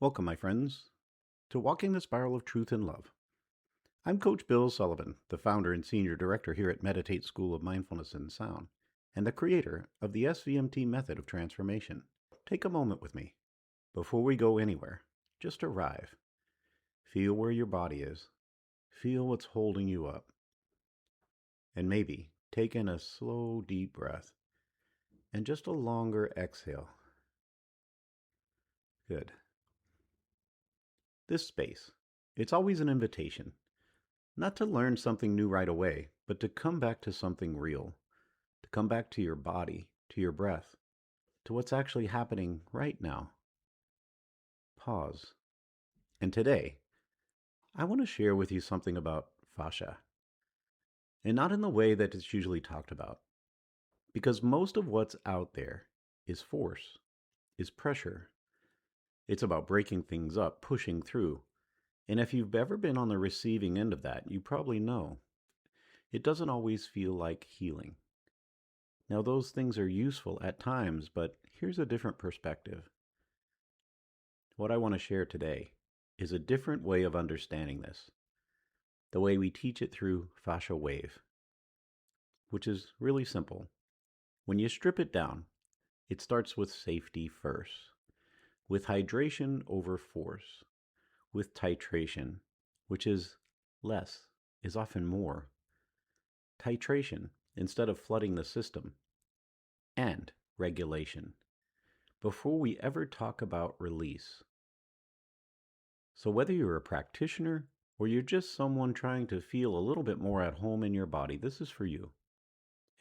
Welcome, my friends, to Walking the Spiral of Truth and Love. I'm Coach Bill Sullivan, the founder and senior director here at Meditate School of Mindfulness and Sound, and the creator of the SVMT Method of Transformation. Take a moment with me. Before we go anywhere, just arrive. Feel where your body is. Feel what's holding you up. And maybe take in a slow, deep breath and just a longer exhale. Good. This space, it's always an invitation. Not to learn something new right away, but to come back to something real, to come back to your body, to your breath, to what's actually happening right now. Pause. And today, I want to share with you something about fascia. And not in the way that it's usually talked about, because most of what's out there is force, is pressure. It's about breaking things up, pushing through. And if you've ever been on the receiving end of that, you probably know it doesn't always feel like healing. Now, those things are useful at times, but here's a different perspective. What I want to share today is a different way of understanding this, the way we teach it through FasciaWave, which is really simple. When you strip it down, it starts with safety first, with hydration over force, with titration, which is less, is often more. Titration, instead of flooding the system, and regulation, before we ever talk about release. So whether you're a practitioner or you're just someone trying to feel a little bit more at home in your body, this is for you.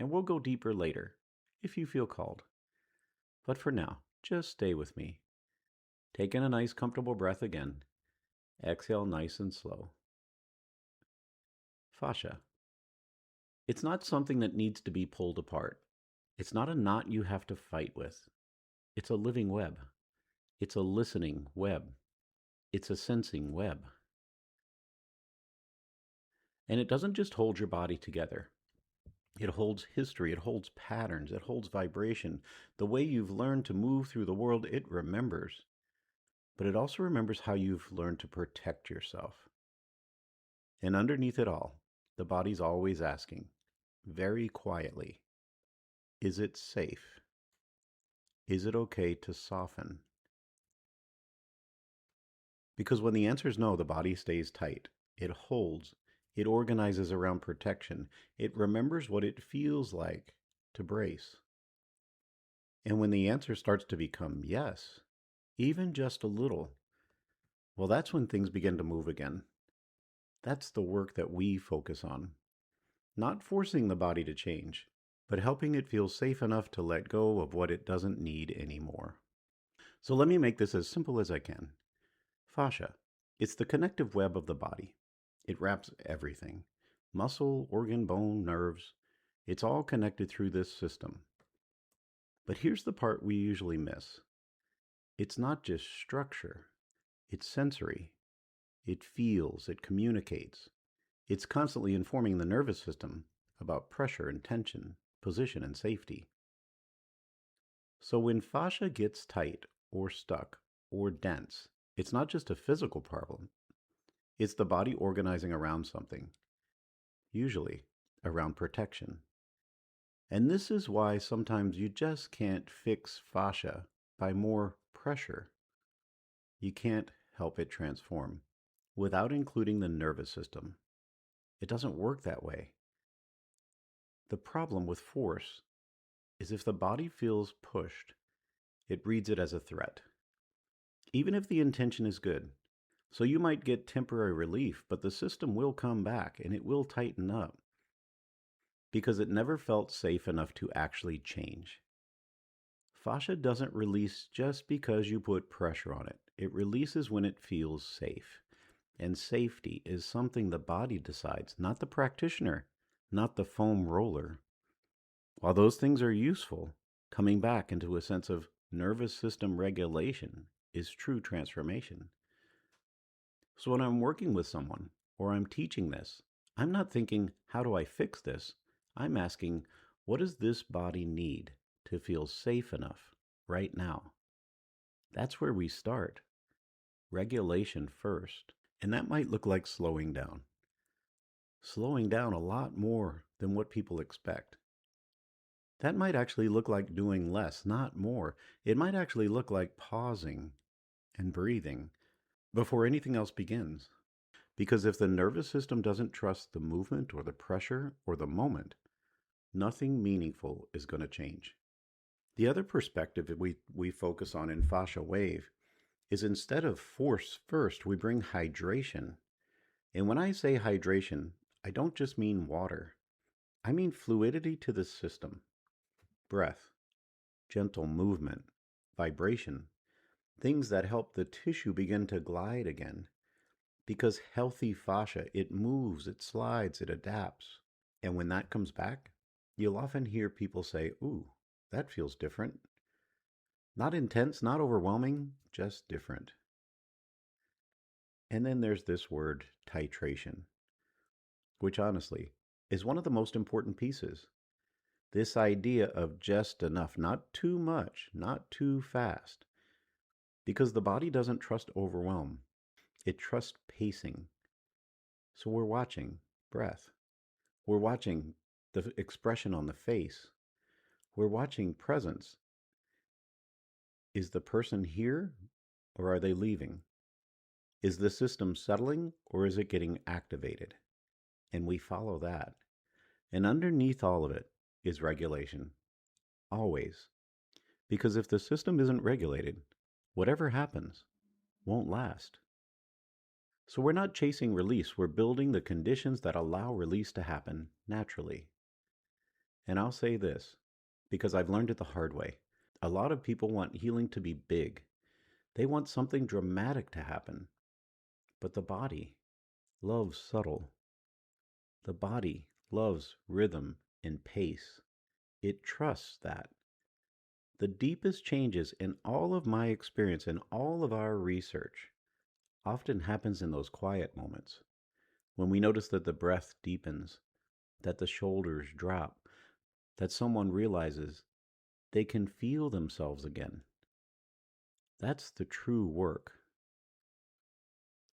And we'll go deeper later, if you feel called. But for now, just stay with me. Take in a nice comfortable breath again. Exhale nice and slow. Fascia. It's not something that needs to be pulled apart. It's not a knot you have to fight with. It's a living web. It's a listening web. It's a sensing web. And it doesn't just hold your body together. It holds history, it holds patterns, it holds vibration. The way you've learned to move through the world, it remembers. But it also remembers how you've learned to protect yourself. And underneath it all, the body's always asking, very quietly, is it safe? Is it okay to soften? Because when the answer is no, the body stays tight. It holds. It organizes around protection. It remembers what it feels like to brace. And when the answer starts to become yes, even just a little, well, that's when things begin to move again. That's the work that we focus on. Not forcing the body to change, but helping it feel safe enough to let go of what it doesn't need anymore. So let me make this as simple as I can. Fascia. It's the connective web of the body. It wraps everything. Muscle, organ, bone, nerves. It's all connected through this system. But here's the part we usually miss. It's not just structure. It's sensory. It feels, it communicates. It's constantly informing the nervous system about pressure and tension, position and safety. So when fascia gets tight or stuck or dense, it's not just a physical problem. It's the body organizing around something, usually around protection. And this is why sometimes you just can't fix fascia by more pressure. You can't help it transform without including the nervous system. It doesn't work that way. The problem with force is if the body feels pushed, it reads it as a threat, even if the intention is good. So you might get temporary relief, but the system will come back and it will tighten up because it never felt safe enough to actually change. Fascia doesn't release just because you put pressure on it. It releases when it feels safe. And safety is something the body decides, not the practitioner, not the foam roller. While those things are useful, coming back into a sense of nervous system regulation is true transformation. So when I'm working with someone or I'm teaching this, I'm not thinking, how do I fix this? I'm asking, what does this body need to feel safe enough right now? That's where we start. regulation first. And that might look like slowing down. Slowing down a lot more than what people expect. That might actually look like doing less, not more. It might actually look like pausing and breathing before anything else begins. Because if the nervous system doesn't trust the movement or the pressure or the moment, nothing meaningful is going to change. The other perspective that we focus on in FasciaWave is instead of force first, we bring hydration. And when I say hydration, I don't just mean water. I mean fluidity to the system, breath, gentle movement, vibration, things that help the tissue begin to glide again. Because healthy fascia, it moves, it slides, it adapts. And when that comes back, you'll often hear people say, "Ooh, that feels different." Not intense, not overwhelming, just different. And then there's this word, titration, which honestly is one of the most important pieces. This idea of just enough, not too much, not too fast. Because the body doesn't trust overwhelm, it trusts pacing. So we're watching breath. We're watching the expression on the face. We're watching presence. Is the person here or are they leaving? Is the system settling or is it getting activated? And we follow that. And underneath all of it is regulation. Always. Because if the system isn't regulated, whatever happens won't last. So we're not chasing release, we're building the conditions that allow release to happen naturally. And I'll say this, because I've learned it the hard way. A lot of people want healing to be big. They want something dramatic to happen. But the body loves subtle. The body loves rhythm and pace. It trusts that. The deepest changes in all of my experience and all of our research often happens in those quiet moments. When we notice that the breath deepens, that the shoulders drop, that someone realizes they can feel themselves again. That's the true work.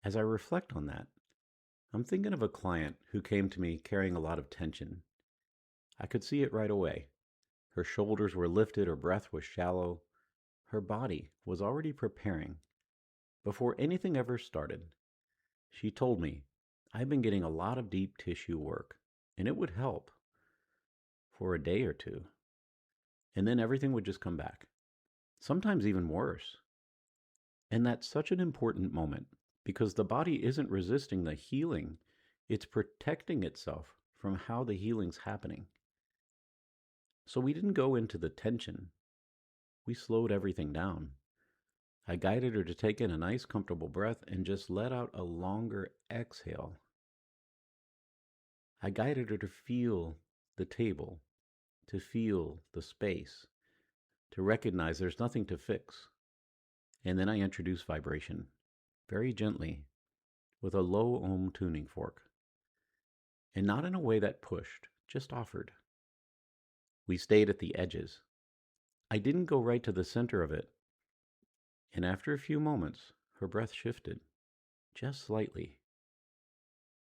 As I reflect on that, I'm thinking of a client who came to me carrying a lot of tension. I could see it right away. Her shoulders were lifted, her breath was shallow. Her body was already preparing. Before anything ever started, she told me, "I've been getting a lot of deep tissue work, and it would help for a day or two. And then everything would just come back. Sometimes even worse." And that's such an important moment because the body isn't resisting the healing, it's protecting itself from how the healing's happening. So we didn't go into the tension. We slowed everything down. I guided her to take in a nice, comfortable breath and just let out a longer exhale. I guided her to feel the table, to feel the space, to recognize there's nothing to fix. And then I introduced vibration, very gently, with a low ohm tuning fork. And not in a way that pushed, just offered. We stayed at the edges. I didn't go right to the center of it. And after a few moments, her breath shifted, just slightly.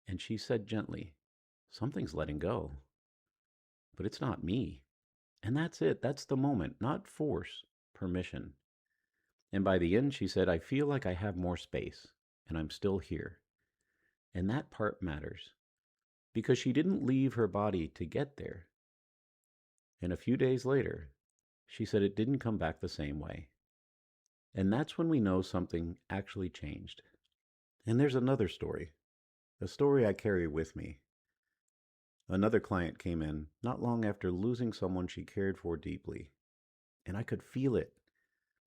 And she said gently, "Something's letting go. But it's not me." And that's it. That's the moment. Not force, permission. And by the end, she said, "I feel like I have more space, and I'm still here." And that part matters. Because she didn't leave her body to get there. And a few days later, she said it didn't come back the same way. And that's when we know something actually changed. And there's another story, a story I carry with me. Another client came in not long after losing someone she cared for deeply. And I could feel it.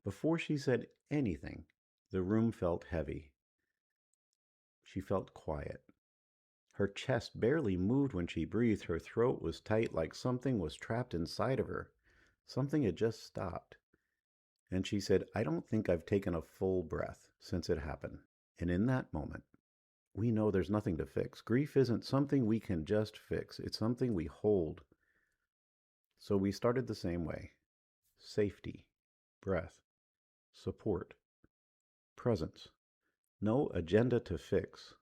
Before she said anything, the room felt heavy. She felt quiet. Her chest barely moved when she breathed. Her throat was tight like something was trapped inside of her. Something had just stopped. And she said, "I don't think I've taken a full breath since it happened." And in that moment, we know there's nothing to fix. Grief isn't something we can just fix. It's something we hold. So we started the same way. Safety, breath, support, presence. No agenda to fix.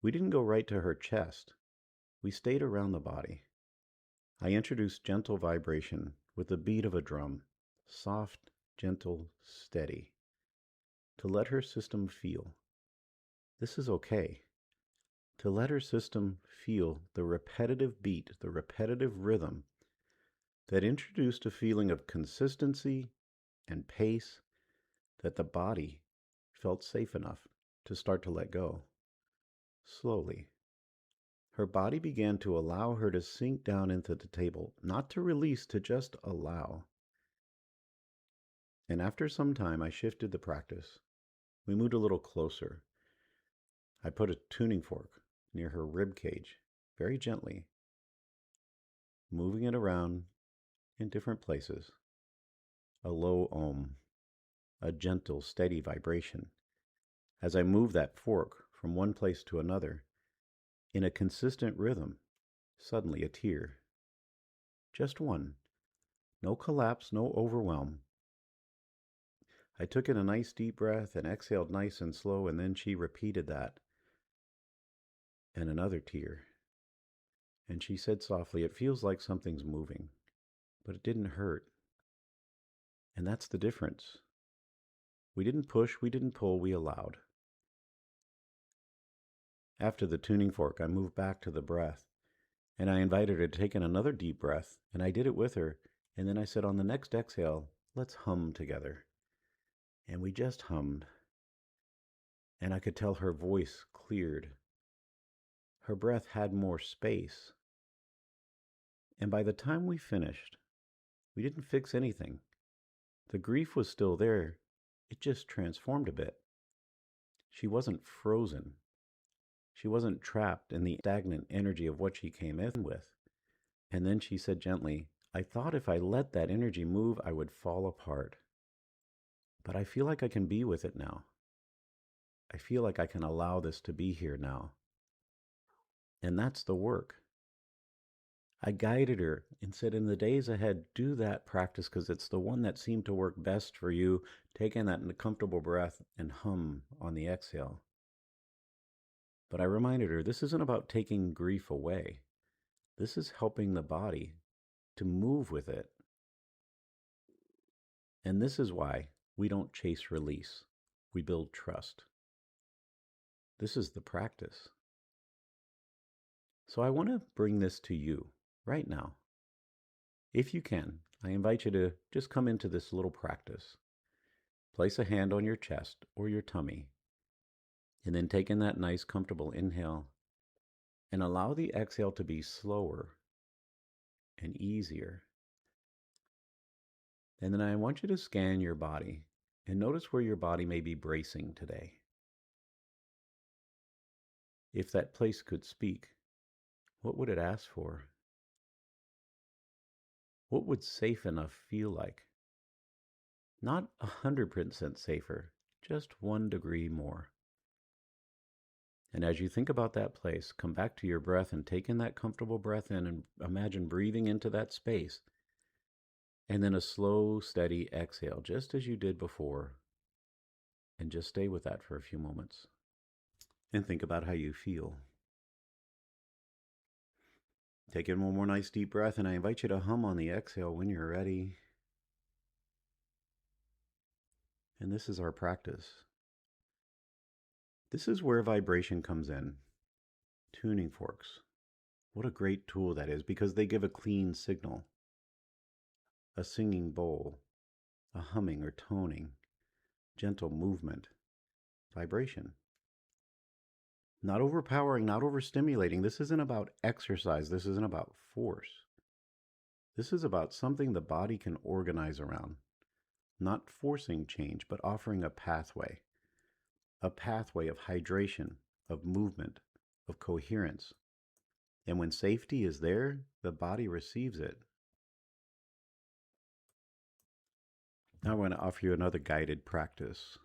We didn't go right to her chest. We stayed around the body. I introduced gentle vibration with the beat of a drum, soft, gentle, steady, to let her system feel. This is okay. To let her system feel the repetitive beat, the repetitive rhythm that introduced a feeling of consistency and pace that the body felt safe enough to start to let go. Slowly, her body began to allow her to sink down into the table, not to release, to just allow. And after some time, I shifted the practice. We moved a little closer. I put a tuning fork near her rib cage, very gently, moving it around in different places. A low om, a gentle, steady vibration. As I moved that fork from one place to another, in a consistent rhythm, suddenly a tear. Just one. No collapse, no overwhelm. I took in a nice deep breath and exhaled nice and slow, and then she repeated that. And another tear. And she said softly, "It feels like something's moving, but it didn't hurt." And that's the difference. We didn't push, we didn't pull, we allowed. After the tuning fork, I moved back to the breath, and I invited her to take in another deep breath, and I did it with her. And then I said, on the next exhale, let's hum together. And we just hummed. And I could tell her voice cleared. Her breath had more space. And by the time we finished, we didn't fix anything. The grief was still there. It just transformed a bit. She wasn't frozen. She wasn't trapped in the stagnant energy of what she came in with. And then she said gently, "I thought if I let that energy move, I would fall apart. But I feel like I can be with it now. I feel like I can allow this to be here now." And that's the work. I guided her and said, in the days ahead, do that practice because it's the one that seemed to work best for you. Take in that comfortable breath and hum on the exhale. But I reminded her, this isn't about taking grief away. This is helping the body to move with it. And this is why we don't chase release. We build trust. This is the practice. So I want to bring this to you right now. If you can, I invite you to just come into this little practice. Place a hand on your chest or your tummy, and then take in that nice, comfortable inhale, and allow the exhale to be slower and easier. And then I want you to scan your body and notice where your body may be bracing today. If that place could speak, what would it ask for? What would safe enough feel like? Not 100% safer, just 1 degree more. And as you think about that place, come back to your breath and take in that comfortable breath in and imagine breathing into that space. And then a slow, steady exhale, just as you did before. And just stay with that for a few moments. And think about how you feel. Take in one more nice deep breath, and I invite you to hum on the exhale when you're ready. And this is our practice. This is where vibration comes in. Tuning forks. What a great tool that is, because they give a clean signal. A singing bowl, a humming or toning, gentle movement, vibration. Not overpowering, not overstimulating. This isn't about exercise. This isn't about force. This is about something the body can organize around. Not forcing change, but offering a pathway. A pathway of hydration, of movement, of coherence. And when safety is there, the body receives it. Now I want to offer you another guided practice.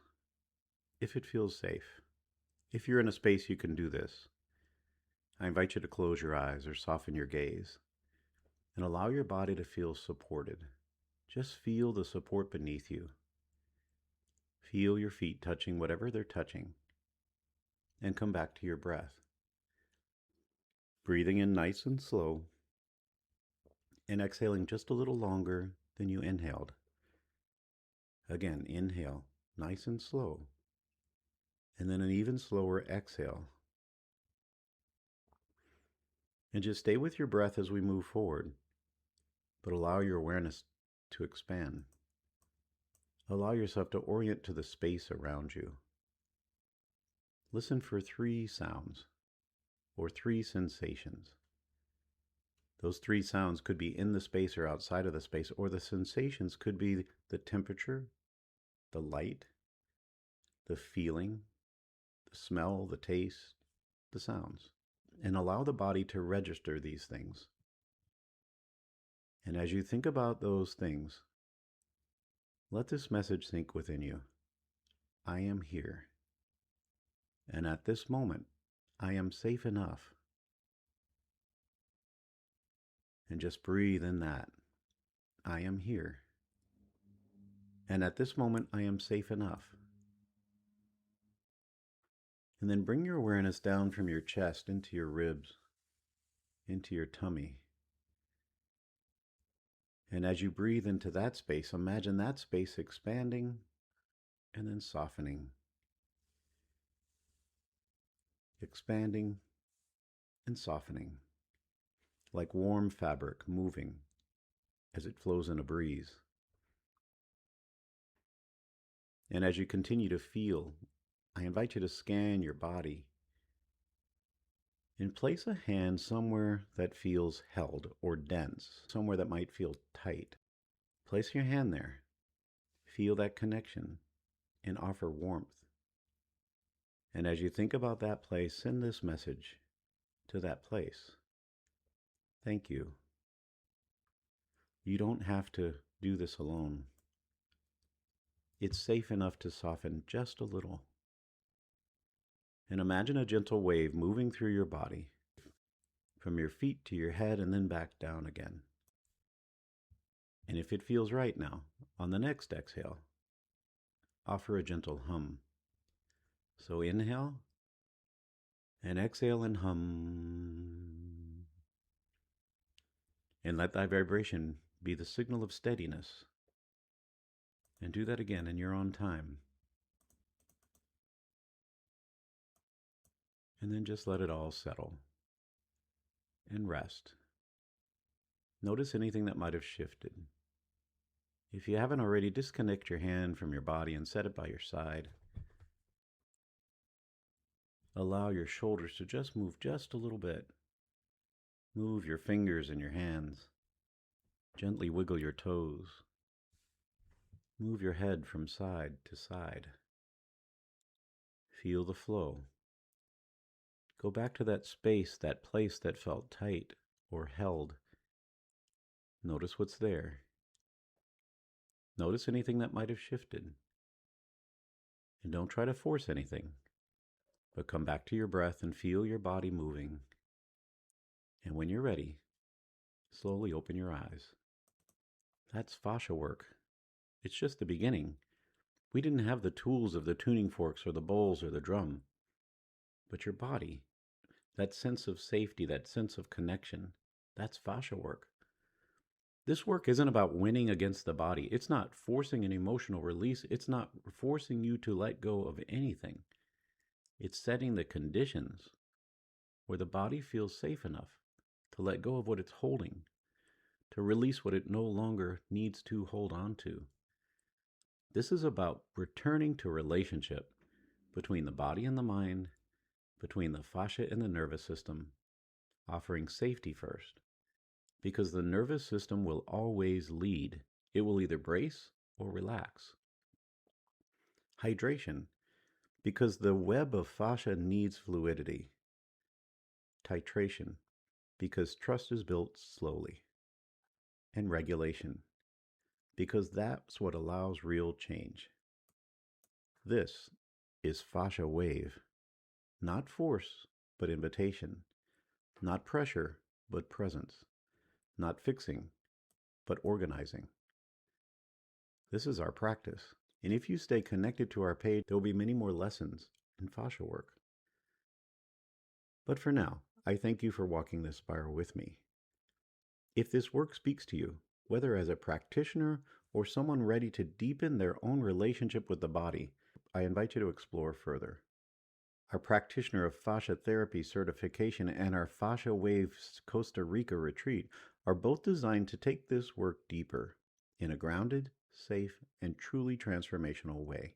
If it feels safe, if you're in a space you can do this, I invite you to close your eyes or soften your gaze and allow your body to feel supported. Just feel the support beneath you. Feel your feet touching whatever they're touching, and come back to your breath. Breathing in nice and slow, and exhaling just a little longer than you inhaled. Again, inhale, nice and slow, and then an even slower exhale. And just stay with your breath as we move forward, but allow your awareness to expand. Allow yourself to orient to the space around you. Listen for 3 sounds or 3 sensations. Those 3 sounds could be in the space or outside of the space, or the sensations could be the temperature, the light, the feeling, the smell, the taste, the sounds. And allow the body to register these things. And as you think about those things, let this message sink within you. I am here. And at this moment, I am safe enough. And just breathe in that. I am here. And at this moment, I am safe enough. And then bring your awareness down from your chest into your ribs, into your tummy. And as you breathe into that space, imagine that space expanding and then softening. Expanding and softening, like warm fabric moving as it flows in a breeze. And as you continue to feel, I invite you to scan your body and place a hand somewhere that feels held or dense, somewhere that might feel tight. Place your hand there. Feel that connection and offer warmth. And as you think about that place, send this message to that place. Thank you. You don't have to do this alone. It's safe enough to soften just a little. And imagine a gentle wave moving through your body, from your feet to your head and then back down again. And if it feels right now, on the next exhale, offer a gentle hum. So inhale and exhale and hum. And let that vibration be the signal of steadiness. And do that again in your own time. And then just let it all settle and rest. Notice anything that might have shifted. If you haven't already, disconnect your hand from your body and set it by your side. Allow your shoulders to just move just a little bit. Move your fingers and your hands. Gently wiggle your toes. Move your head from side to side. Feel the flow. Go back to that space, that place that felt tight or held. Notice what's there. Notice anything that might have shifted. And don't try to force anything, but come back to your breath and feel your body moving. And when you're ready, slowly open your eyes. That's fascia work. It's just the beginning. We didn't have the tools of the tuning forks or the bowls or the drum. But your body, that sense of safety, that sense of connection, that's fascia work. This work isn't about winning against the body. It's not forcing an emotional release. It's not forcing you to let go of anything. It's setting the conditions where the body feels safe enough to let go of what it's holding, to release what it no longer needs to hold on to. This is about returning to relationship between the body and the mind, between the fascia and the nervous system, offering safety first. Because the nervous system will always lead. It will either brace or relax. Hydration, because the web of fascia needs fluidity. Titration, because trust is built slowly. And regulation, because that's what allows real change. This is FasciaWave, not force, but invitation, not pressure, but presence, not fixing, but organizing. This is our practice. And if you stay connected to our page, there will be many more lessons in fascia work. But for now, I thank you for walking this spiral with me. If this work speaks to you, whether as a practitioner or someone ready to deepen their own relationship with the body, I invite you to explore further. Our practitioner of fascia therapy certification and our FasciaWave Costa Rica retreat are both designed to take this work deeper in a grounded, safe, and truly transformational way.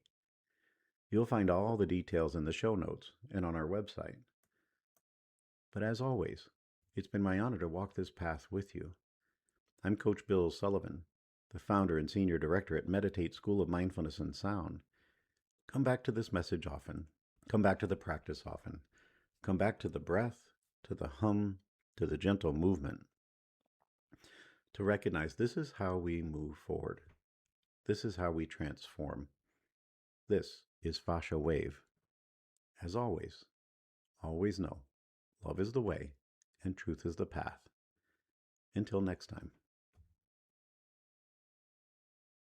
You'll find all the details in the show notes and on our website. But as always, it's been my honor to walk this path with you. I'm Coach Bill Sullivan, the founder and senior director at Meditate School of Mindfulness and Sound. Come back to this message often. Come back to the practice often. Come back to the breath, to the hum, to the gentle movement. To recognize this is how we move forward. This is how we transform. This is FasciaWave. As always know, love is the way and truth is the path. Until next time.